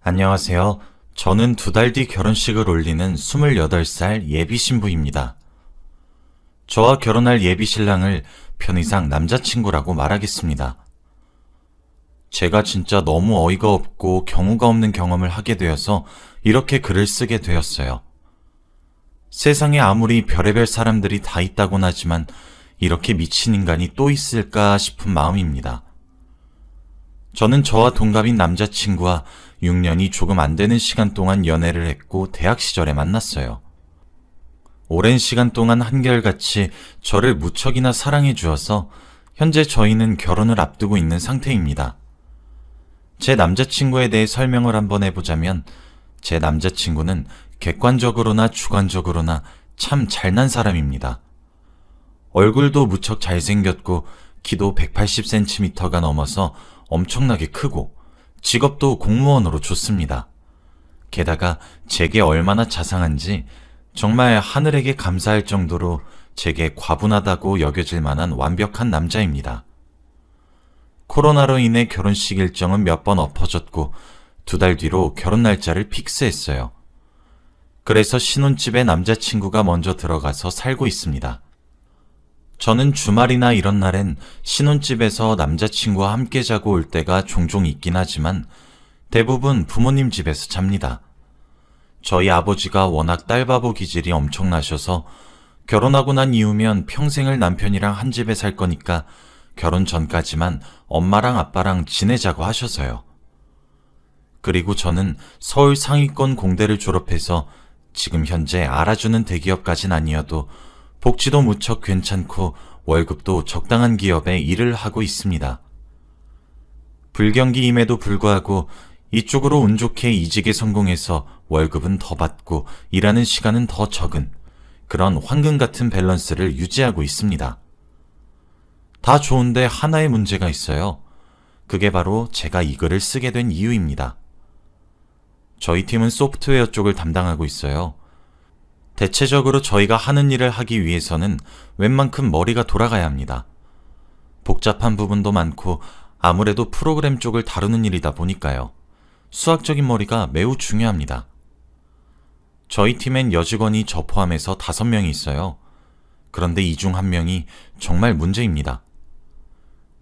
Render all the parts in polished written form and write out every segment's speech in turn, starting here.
안녕하세요. 저는 2달 뒤 결혼식을 올리는 28살 예비 신부입니다. 저와 결혼할 예비 신랑을 편의상 남자친구라고 말하겠습니다. 제가 진짜 너무 어이가 없고 경우가 없는 경험을 하게 되어서 이렇게 글을 쓰게 되었어요. 세상에 아무리 별의별 사람들이 다 있다곤 하지만 이렇게 미친 인간이 또 있을까 싶은 마음입니다. 저는 저와 동갑인 남자친구와 6년이 조금 안 되는 시간 동안 연애를 했고 대학 시절에 만났어요. 오랜 시간 동안 한결같이 저를 무척이나 사랑해 주어서 현재 저희는 결혼을 앞두고 있는 상태입니다. 제 남자친구에 대해 설명을 한번 해보자면 제 남자친구는 객관적으로나 주관적으로나 참 잘난 사람입니다. 얼굴도 무척 잘생겼고 키도 180cm가 넘어서 엄청나게 크고 직업도 공무원으로 좋습니다. 게다가 제게 얼마나 자상한지 정말 하늘에게 감사할 정도로 제게 과분하다고 여겨질 만한 완벽한 남자입니다. 코로나로 인해 결혼식 일정은 몇 번 엎어졌고 2달 뒤로 결혼 날짜를 픽스했어요. 그래서 신혼집에 남자친구가 먼저 들어가서 살고 있습니다. 저는 주말이나 이런 날엔 신혼집에서 남자친구와 함께 자고 올 때가 종종 있긴 하지만 대부분 부모님 집에서 잡니다. 저희 아버지가 워낙 딸바보 기질이 엄청나셔서 결혼하고 난 이후면 평생을 남편이랑 한 집에 살 거니까 결혼 전까지만 엄마랑 아빠랑 지내자고 하셔서요. 그리고 저는 서울 상위권 공대를 졸업해서 지금 현재 알아주는 대기업까진 아니어도 복지도 무척 괜찮고 월급도 적당한 기업에 일을 하고 있습니다. 불경기임에도 불구하고 이쪽으로 운 좋게 이직에 성공해서 월급은 더 받고 일하는 시간은 더 적은 그런 황금 같은 밸런스를 유지하고 있습니다. 다 좋은데 하나의 문제가 있어요. 그게 바로 제가 이 글을 쓰게 된 이유입니다. 저희 팀은 소프트웨어 쪽을 담당하고 있어요. 대체적으로 저희가 하는 일을 하기 위해서는 웬만큼 머리가 돌아가야 합니다. 복잡한 부분도 많고 아무래도 프로그램 쪽을 다루는 일이다 보니까요. 수학적인 머리가 매우 중요합니다. 저희 팀엔 여직원이 저 포함해서 5명이 있어요. 그런데 이 중 1명이 정말 문제입니다.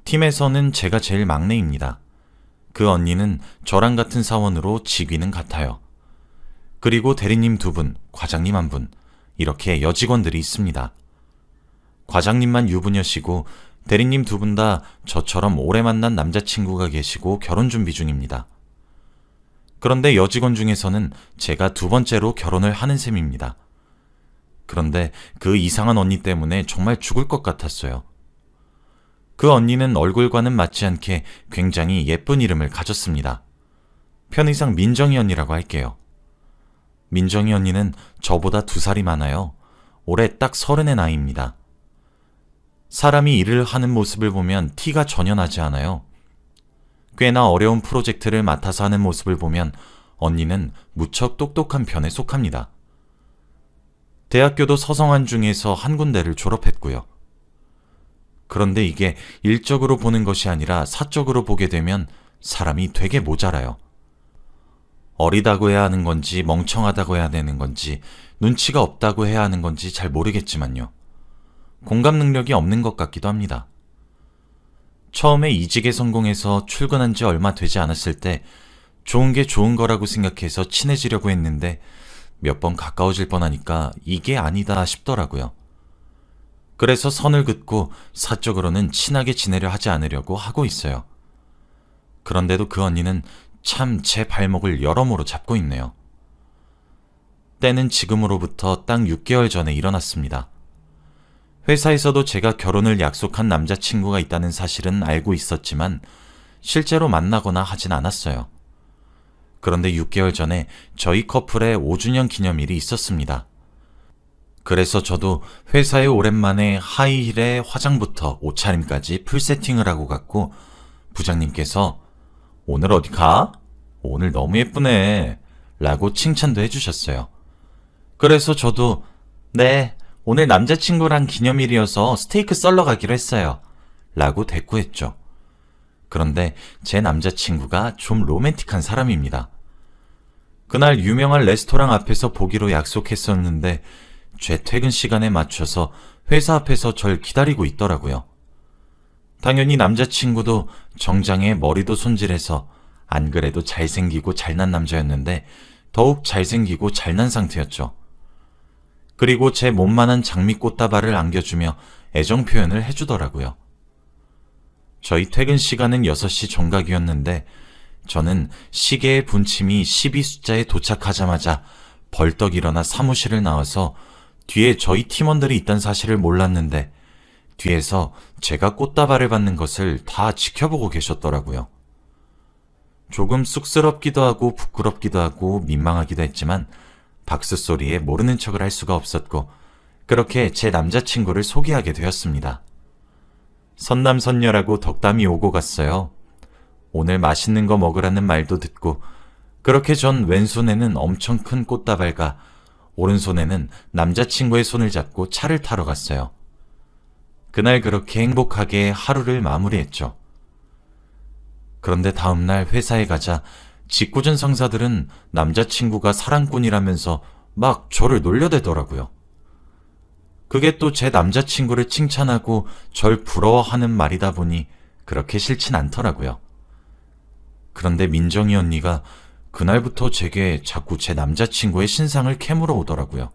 팀에서는 제가 제일 막내입니다. 그 언니는 저랑 같은 사원으로 직위는 같아요. 그리고 대리님 2분, 과장님 1분, 이렇게 여직원들이 있습니다. 과장님만 유부녀시고 대리님 2분 다 저처럼 오래 만난 남자친구가 계시고 결혼 준비 중입니다. 그런데 여직원 중에서는 제가 2번째로 결혼을 하는 셈입니다. 그런데 그 이상한 언니 때문에 정말 죽을 것 같았어요. 그 언니는 얼굴과는 맞지 않게 굉장히 예쁜 이름을 가졌습니다. 편의상 민정이 언니라고 할게요. 민정이 언니는 저보다 2살이 많아요. 올해 딱 30의 나이입니다. 사람이 일을 하는 모습을 보면 티가 전혀 나지 않아요. 꽤나 어려운 프로젝트를 맡아서 하는 모습을 보면 언니는 무척 똑똑한 편에 속합니다. 대학교도 서성한 중에서 한 군데를 졸업했고요. 그런데 이게 일적으로 보는 것이 아니라 사적으로 보게 되면 사람이 되게 모자라요. 어리다고 해야 하는 건지 멍청하다고 해야 되는 건지 눈치가 없다고 해야 하는 건지 잘 모르겠지만요. 공감 능력이 없는 것 같기도 합니다. 처음에 이직에 성공해서 출근한 지 얼마 되지 않았을 때 좋은 게 좋은 거라고 생각해서 친해지려고 했는데 몇 번 가까워질 뻔하니까 이게 아니다 싶더라고요. 그래서 선을 긋고 사적으로는 친하게 지내려 하지 않으려고 하고 있어요. 그런데도 그 언니는 참 제 발목을 여러모로 잡고 있네요. 때는 지금으로부터 딱 6개월 전에 일어났습니다. 회사에서도 제가 결혼을 약속한 남자친구가 있다는 사실은 알고 있었지만 실제로 만나거나 하진 않았어요. 그런데 6개월 전에 저희 커플의 5주년 기념일이 있었습니다. 그래서 저도 회사에 오랜만에 하이힐에 화장부터 옷차림까지 풀세팅을 하고 갔고 부장님께서 오늘 어디 가? 오늘 너무 예쁘네 라고 칭찬도 해주셨어요. 그래서 저도 네, 오늘 남자친구랑 기념일이어서 스테이크 썰러 가기로 했어요 라고 대꾸했죠. 그런데 제 남자친구가 좀 로맨틱한 사람입니다. 그날 유명한 레스토랑 앞에서 보기로 약속했었는데 제 퇴근 시간에 맞춰서 회사 앞에서 절 기다리고 있더라고요. 당연히 남자친구도 정장에 머리도 손질해서 안 그래도 잘생기고 잘난 남자였는데 더욱 잘생기고 잘난 상태였죠. 그리고 제 몸만한 장미꽃다발을 안겨주며 애정 표현을 해주더라고요. 저희 퇴근 시간은 6시 정각이었는데 저는 시계의 분침이 12 숫자에 도착하자마자 벌떡 일어나 사무실을 나와서 뒤에 저희 팀원들이 있다는 사실을 몰랐는데 뒤에서 제가 꽃다발을 받는 것을 다 지켜보고 계셨더라고요. 조금 쑥스럽기도 하고 부끄럽기도 하고 민망하기도 했지만 박수 소리에 모르는 척을 할 수가 없었고 그렇게 제 남자친구를 소개하게 되었습니다. 선남선녀라고 덕담이 오고 갔어요. 오늘 맛있는 거 먹으라는 말도 듣고 그렇게 전 왼손에는 엄청 큰 꽃다발과 오른손에는 남자친구의 손을 잡고 차를 타러 갔어요. 그날 그렇게 행복하게 하루를 마무리했죠. 그런데 다음날 회사에 가자 직구준 상사들은 남자친구가 사랑꾼이라면서 막 저를 놀려대더라고요. 그게 또 제 남자친구를 칭찬하고 절 부러워하는 말이다 보니 그렇게 싫진 않더라고요. 그런데 민정이 언니가 그날부터 제게 자꾸 제 남자친구의 신상을 캐물어 오더라고요.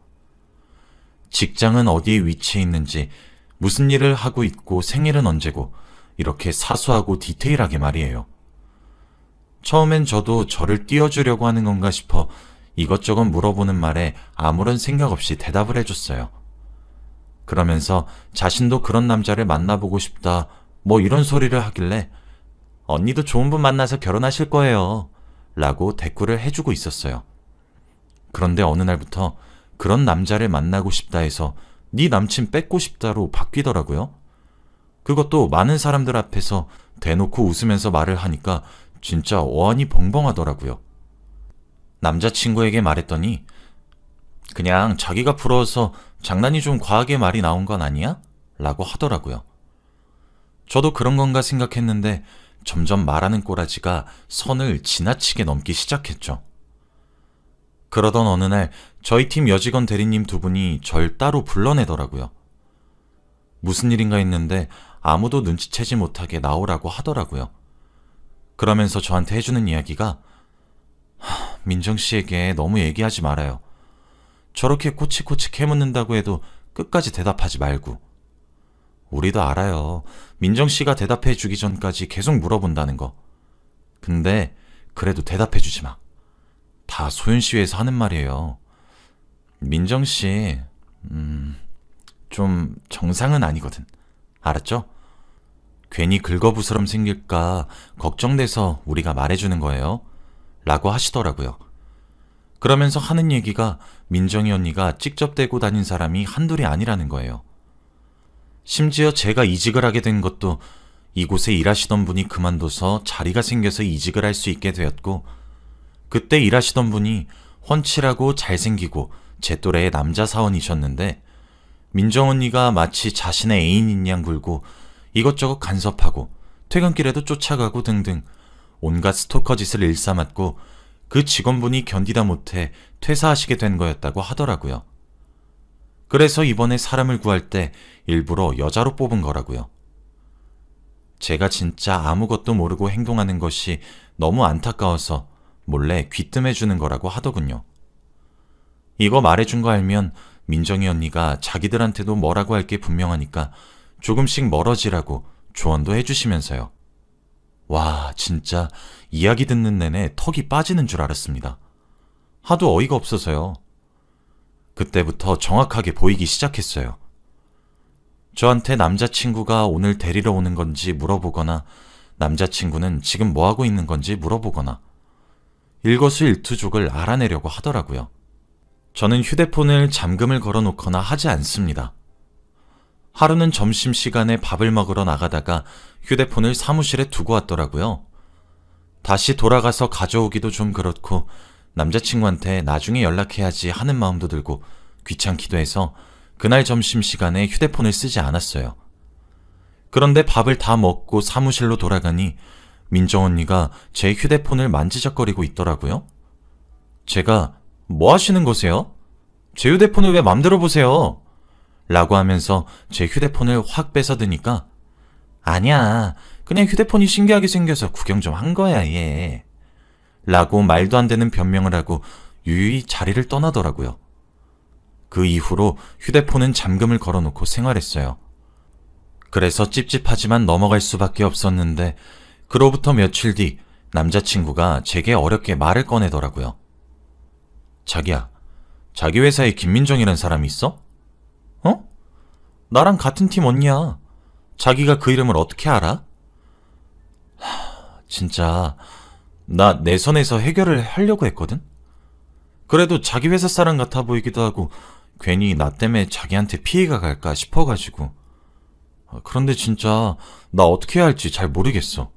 직장은 어디에 위치해 있는지, 무슨 일을 하고 있고 생일은 언제고 이렇게 사소하고 디테일하게 말이에요. 처음엔 저도 저를 띄워주려고 하는 건가 싶어 이것저것 물어보는 말에 아무런 생각 없이 대답을 해줬어요. 그러면서 자신도 그런 남자를 만나보고 싶다 뭐 이런 소리를 하길래 언니도 좋은 분 만나서 결혼하실 거예요 라고 대꾸를 해주고 있었어요. 그런데 어느 날부터 그런 남자를 만나고 싶다 해서 네 남친 뺏고 싶다로 바뀌더라고요. 그것도 많은 사람들 앞에서 대놓고 웃으면서 말을 하니까 진짜 어안이 벙벙하더라고요. 남자친구에게 말했더니 그냥 자기가 부러워서 장난이 좀 과하게 말이 나온 건 아니야? 라고 하더라고요. 저도 그런 건가 생각했는데 점점 말하는 꼬라지가 선을 지나치게 넘기 시작했죠. 그러던 어느 날 저희 팀 여직원 대리님 두 분이 절 따로 불러내더라고요. 무슨 일인가 했는데 아무도 눈치채지 못하게 나오라고 하더라고요. 그러면서 저한테 해주는 이야기가 민정 씨에게 너무 얘기하지 말아요. 저렇게 코치코치 캐묻는다고 해도 끝까지 대답하지 말고. 우리도 알아요. 민정 씨가 대답해 주기 전까지 계속 물어본다는 거. 근데 그래도 대답해 주지 마. 다 소윤시위에서 하는 말이에요. 민정 씨, 좀 정상은 아니거든. 알았죠? 괜히 긁어부스럼 생길까 걱정돼서 우리가 말해주는 거예요. 라고 하시더라고요. 그러면서 하는 얘기가 민정이 언니가 찍접대고 다닌 사람이 한둘이 아니라는 거예요. 심지어 제가 이직을 하게 된 것도 이곳에 일하시던 분이 그만둬서 자리가 생겨서 이직을 할 수 있게 되었고 그때 일하시던 분이 훤칠하고 잘생기고 제 또래의 남자 사원이셨는데 민정 언니가 마치 자신의 애인인 양 굴고 이것저것 간섭하고 퇴근길에도 쫓아가고 등등 온갖 스토커 짓을 일삼았고 그 직원분이 견디다 못해 퇴사하시게 된 거였다고 하더라고요. 그래서 이번에 사람을 구할 때 일부러 여자로 뽑은 거라고요. 제가 진짜 아무것도 모르고 행동하는 것이 너무 안타까워서 몰래 귀뜸해주는 거라고 하더군요. 이거 말해준 거 알면 민정이 언니가 자기들한테도 뭐라고 할 게 분명하니까 조금씩 멀어지라고 조언도 해주시면서요. 와, 진짜 이야기 듣는 내내 턱이 빠지는 줄 알았습니다. 하도 어이가 없어서요. 그때부터 정확하게 보이기 시작했어요. 저한테 남자친구가 오늘 데리러 오는 건지 물어보거나 남자친구는 지금 뭐하고 있는 건지 물어보거나 일거수일투족을 알아내려고 하더라고요. 저는 휴대폰을 잠금을 걸어놓거나 하지 않습니다. 하루는 점심시간에 밥을 먹으러 나가다가 휴대폰을 사무실에 두고 왔더라고요. 다시 돌아가서 가져오기도 좀 그렇고 남자친구한테 나중에 연락해야지 하는 마음도 들고 귀찮기도 해서 그날 점심시간에 휴대폰을 쓰지 않았어요. 그런데 밥을 다 먹고 사무실로 돌아가니 민정 언니가 제 휴대폰을 만지작거리고 있더라고요. 제가 뭐 하시는 거세요? 제 휴대폰을 왜 맘대로 보세요? 라고 하면서 제 휴대폰을 확 뺏어드니까 아니야, 그냥 휴대폰이 신기하게 생겨서 구경 좀 한 거야, 얘. 라고 말도 안 되는 변명을 하고 유유히 자리를 떠나더라고요. 그 이후로 휴대폰은 잠금을 걸어놓고 생활했어요. 그래서 찝찝하지만 넘어갈 수밖에 없었는데 그로부터 며칠 뒤 남자친구가 제게 어렵게 말을 꺼내더라고요. 자기야, 자기 회사에 김민정이라는 사람이 있어? 어? 나랑 같은 팀 언니야. 자기가 그 이름을 어떻게 알아? 진짜 나 내 선에서 해결을 하려고 했거든? 그래도 자기 회사 사람 같아 보이기도 하고 괜히 나 때문에 자기한테 피해가 갈까 싶어가지고. 그런데 진짜 나 어떻게 해야 할지 잘 모르겠어.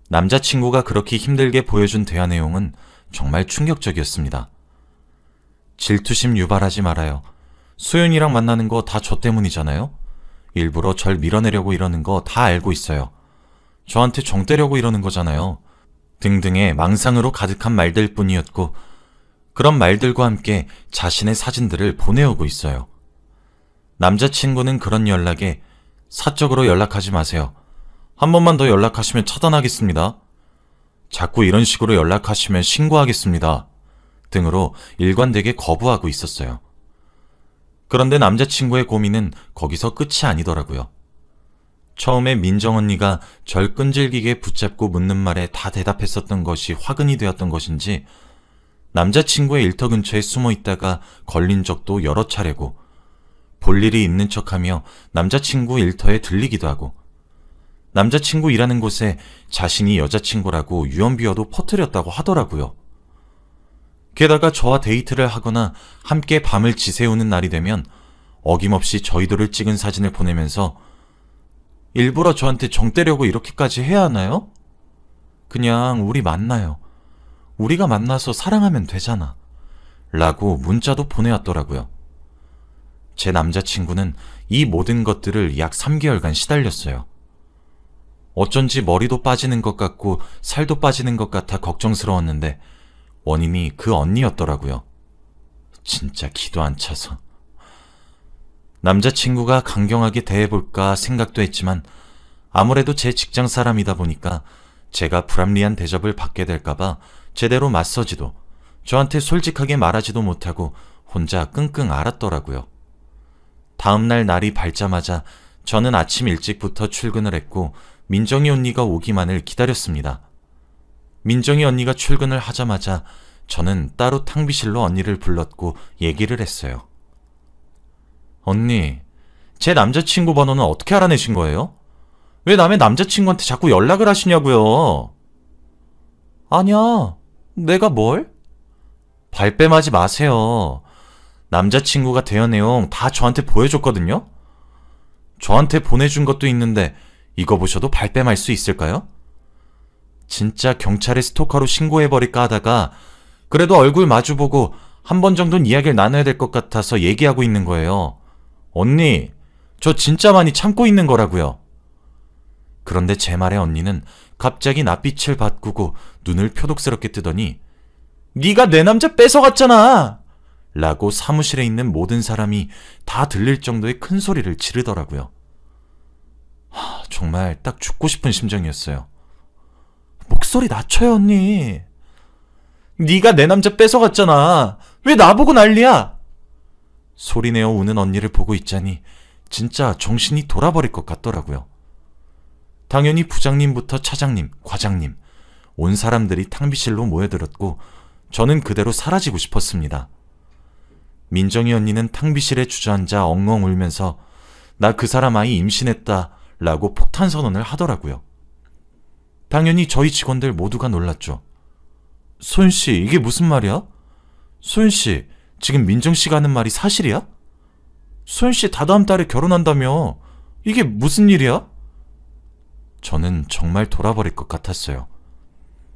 남자친구가 그렇게 힘들게 보여준 대화 내용은 정말 충격적이었습니다. 질투심 유발하지 말아요. 소연이랑 만나는 거 다 저 때문이잖아요? 일부러 절 밀어내려고 이러는 거 다 알고 있어요. 저한테 정 떼려고 이러는 거잖아요. 등등의 망상으로 가득한 말들 뿐이었고 그런 말들과 함께 자신의 사진들을 보내오고 있어요. 남자친구는 그런 연락에 사적으로 연락하지 마세요. 한 번만 더 연락하시면 차단하겠습니다. 자꾸 이런 식으로 연락하시면 신고하겠습니다. 등으로 일관되게 거부하고 있었어요. 그런데 남자친구의 고민은 거기서 끝이 아니더라고요. 처음에 민정 언니가 절 끈질기게 붙잡고 묻는 말에 다 대답했었던 것이 화근이 되었던 것인지 남자친구의 일터 근처에 숨어 있다가 걸린 적도 여러 차례고 볼 일이 있는 척하며 남자친구 일터에 들리기도 하고 남자친구 일하는 곳에 자신이 여자친구라고 유언비어도 퍼뜨렸다고 하더라고요. 게다가 저와 데이트를 하거나 함께 밤을 지새우는 날이 되면 어김없이 저희들을 찍은 사진을 보내면서 일부러 저한테 정 떼려고 이렇게까지 해야 하나요? 그냥 우리 만나요. 우리가 만나서 사랑하면 되잖아. 라고 문자도 보내왔더라고요. 제 남자친구는 이 모든 것들을 약 3개월간 시달렸어요. 어쩐지 머리도 빠지는 것 같고 살도 빠지는 것 같아 걱정스러웠는데 원인이 그 언니였더라고요. 진짜 기도 안 차서. 남자친구가 강경하게 대해볼까 생각도 했지만 아무래도 제 직장 사람이다 보니까 제가 불합리한 대접을 받게 될까봐 제대로 맞서지도 저한테 솔직하게 말하지도 못하고 혼자 끙끙 앓았더라고요. 다음날 날이 밝자마자 저는 아침 일찍부터 출근을 했고 민정이 언니가 오기만을 기다렸습니다. 민정이 언니가 출근을 하자마자 저는 따로 탕비실로 언니를 불렀고 얘기를 했어요. 언니, 제 남자친구 번호는 어떻게 알아내신 거예요? 왜 남의 남자친구한테 자꾸 연락을 하시냐고요? 아니야, 내가 뭘? 발뺌하지 마세요. 남자친구가 대화 내용 다 저한테 보여줬거든요? 저한테 보내준 것도 있는데 이거 보셔도 발뺌할 수 있을까요? 진짜 경찰에 스토커로 신고해버릴까 하다가 그래도 얼굴 마주보고 한 번 정도는 이야기를 나눠야 될 것 같아서 얘기하고 있는 거예요. 언니, 저 진짜 많이 참고 있는 거라고요. 그런데 제 말에 언니는 갑자기 낯빛을 바꾸고 눈을 표독스럽게 뜨더니 네가 내 남자 뺏어갔잖아! 라고 사무실에 있는 모든 사람이 다 들릴 정도의 큰 소리를 지르더라고요. 정말 딱 죽고 싶은 심정이었어요. 목소리 낮춰요, 언니. 네가 내 남자 뺏어갔잖아. 왜 나보고 난리야? 소리내어 우는 언니를 보고 있자니 진짜 정신이 돌아버릴 것 같더라고요. 당연히 부장님부터 차장님, 과장님, 온 사람들이 탕비실로 모여들었고 저는 그대로 사라지고 싶었습니다. 민정이 언니는 탕비실에 주저앉아 엉엉 울면서 나 그 사람 아이 임신했다 라고 폭탄 선언을 하더라고요. 당연히 저희 직원들 모두가 놀랐죠. 소윤씨, 이게 무슨 말이야? 소윤씨, 지금 민정씨가 하는 말이 사실이야? 소윤씨 다다음 달에 결혼한다며. 이게 무슨 일이야? 저는 정말 돌아버릴 것 같았어요.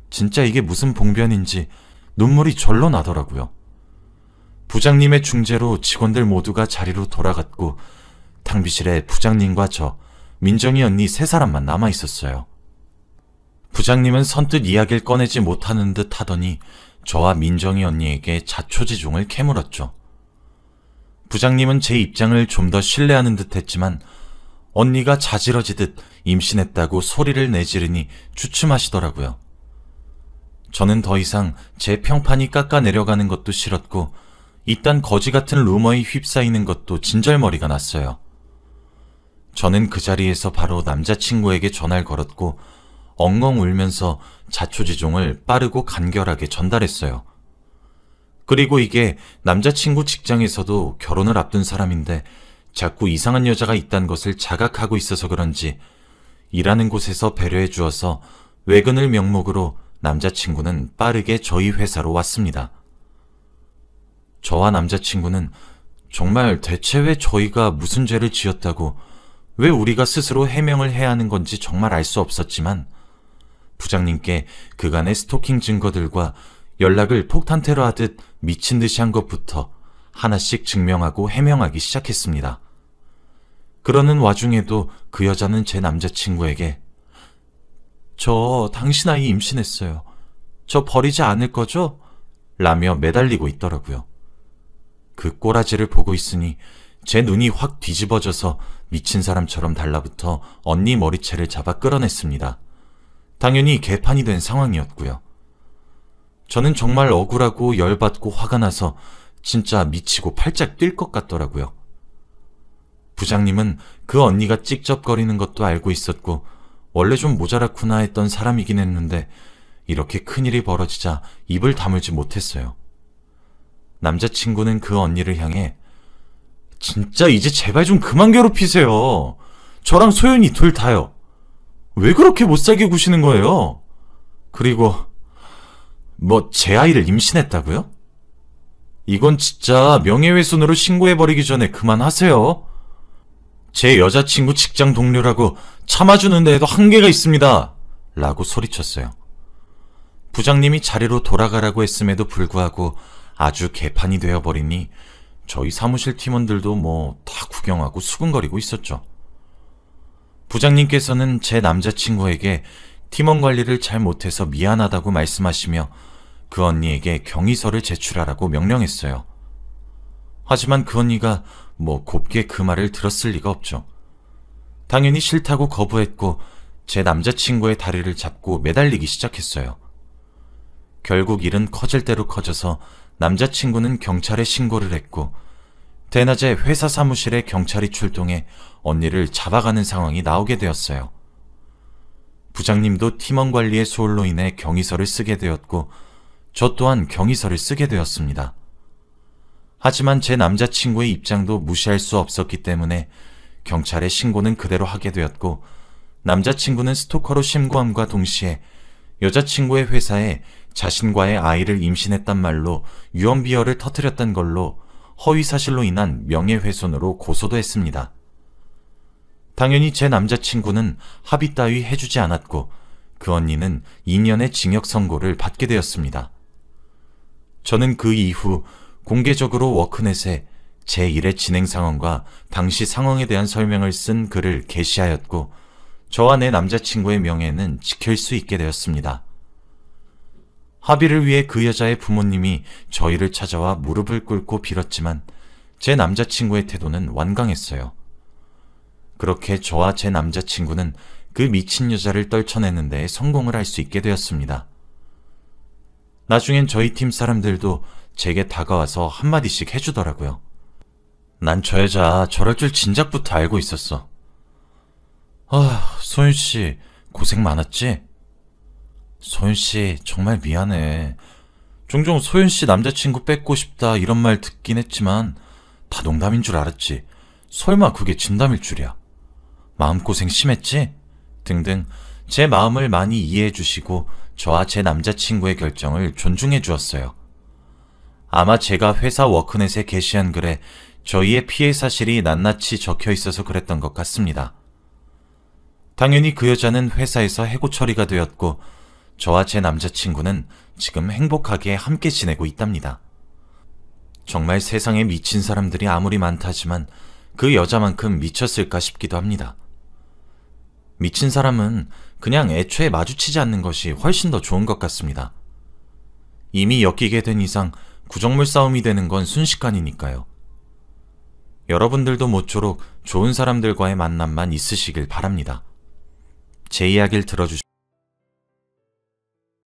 진짜 이게 무슨 봉변인지 눈물이 절로 나더라고요. 부장님의 중재로 직원들 모두가 자리로 돌아갔고 탕비실에 부장님과 저, 민정이 언니 세 사람만 남아있었어요. 부장님은 선뜻 이야기를 꺼내지 못하는 듯 하더니 저와 민정이 언니에게 자초지종을 캐물었죠. 부장님은 제 입장을 좀 더 신뢰하는 듯 했지만 언니가 자지러지듯 임신했다고 소리를 내지르니 주춤하시더라고요. 저는 더 이상 제 평판이 깎아내려가는 것도 싫었고 이딴 거지 같은 루머에 휩싸이는 것도 진절머리가 났어요. 저는 그 자리에서 바로 남자친구에게 전화를 걸었고 엉엉 울면서 자초지종을 빠르고 간결하게 전달했어요. 그리고 이게 남자친구 직장에서도 결혼을 앞둔 사람인데 자꾸 이상한 여자가 있다는 것을 자각하고 있어서 그런지 일하는 곳에서 배려해 주어서 외근을 명목으로 남자친구는 빠르게 저희 회사로 왔습니다. 저와 남자친구는 정말 대체 왜 저희가 무슨 죄를 지었다고 왜 우리가 스스로 해명을 해야 하는 건지 정말 알 수 없었지만 부장님께 그간의 스토킹 증거들과 연락을 폭탄테러 하듯 미친 듯이 한 것부터 하나씩 증명하고 해명하기 시작했습니다. 그러는 와중에도 그 여자는 제 남자친구에게 저 당신 아이 임신했어요. 저 버리지 않을 거죠? 라며 매달리고 있더라고요. 그 꼬라지를 보고 있으니 제 눈이 확 뒤집어져서 미친 사람처럼 달라붙어 언니 머리채를 잡아 끌어냈습니다. 당연히 개판이 된 상황이었고요. 저는 정말 억울하고 열받고 화가 나서 진짜 미치고 팔짝 뛸 것 같더라고요. 부장님은 그 언니가 찝쩍거리는 것도 알고 있었고 원래 좀 모자랐구나 했던 사람이긴 했는데 이렇게 큰일이 벌어지자 입을 다물지 못했어요. 남자친구는 그 언니를 향해 진짜 이제 제발 좀 그만 괴롭히세요. 저랑 소연이 둘 다요. 왜 그렇게 못살게 구시는 거예요? 그리고 제 아이를 임신했다고요? 이건 진짜 명예훼손으로 신고해버리기 전에 그만하세요. 제 여자친구 직장 동료라고 참아주는 데에도 한계가 있습니다. 라고 소리쳤어요. 부장님이 자리로 돌아가라고 했음에도 불구하고 아주 개판이 되어버리니 저희 사무실 팀원들도 다 구경하고 수근거리고 있었죠. 부장님께서는 제 남자친구에게 팀원 관리를 잘 못해서 미안하다고 말씀하시며 그 언니에게 경위서를 제출하라고 명령했어요. 하지만 그 언니가 곱게 그 말을 들었을 리가 없죠. 당연히 싫다고 거부했고 제 남자친구의 다리를 잡고 매달리기 시작했어요. 결국 일은 커질 대로 커져서 남자친구는 경찰에 신고를 했고 대낮에 회사 사무실에 경찰이 출동해 언니를 잡아가는 상황이 나오게 되었어요. 부장님도 팀원 관리의 소홀로 인해 경위서를 쓰게 되었고 저 또한 경위서를 쓰게 되었습니다. 하지만 제 남자친구의 입장도 무시할 수 없었기 때문에 경찰에 신고는 그대로 하게 되었고 남자친구는 스토커로 신고함과 동시에 여자친구의 회사에 자신과의 아이를 임신했단 말로 유언비어를 터뜨렸던 걸로 허위사실로 인한 명예훼손으로 고소도 했습니다. 당연히 제 남자친구는 합의 따위 해주지 않았고 그 언니는 2년의 징역 선고를 받게 되었습니다. 저는 그 이후 공개적으로 워크넷에 제 일의 진행 상황과 당시 상황에 대한 설명을 쓴 글을 게시하였고 저와 내 남자친구의 명예는 지킬 수 있게 되었습니다. 합의를 위해 그 여자의 부모님이 저희를 찾아와 무릎을 꿇고 빌었지만 제 남자친구의 태도는 완강했어요. 그렇게 저와 제 남자친구는 그 미친 여자를 떨쳐내는 데 성공을 할 수 있게 되었습니다. 나중엔 저희 팀 사람들도 제게 다가와서 한마디씩 해주더라고요. 난 저 여자 저럴 줄 진작부터 알고 있었어. 소윤씨 고생 많았지? 소윤씨 정말 미안해. 종종 소윤씨 남자친구 뺏고 싶다 이런 말 듣긴 했지만 다 농담인 줄 알았지. 설마 그게 진담일 줄이야. 마음고생 심했지? 등등 제 마음을 많이 이해해 주시고 저와 제 남자친구의 결정을 존중해 주었어요. 아마 제가 회사 워크넷에 게시한 글에 저희의 피해 사실이 낱낱이 적혀 있어서 그랬던 것 같습니다. 당연히 그 여자는 회사에서 해고 처리가 되었고 저와 제 남자친구는 지금 행복하게 함께 지내고 있답니다. 정말 세상에 미친 사람들이 아무리 많다지만 그 여자만큼 미쳤을까 싶기도 합니다. 미친 사람은 그냥 애초에 마주치지 않는 것이 훨씬 더 좋은 것 같습니다. 이미 엮이게 된 이상 구정물 싸움이 되는 건 순식간이니까요. 여러분들도 모쪼록 좋은 사람들과의 만남만 있으시길 바랍니다. 제 이야기를 들어주셔서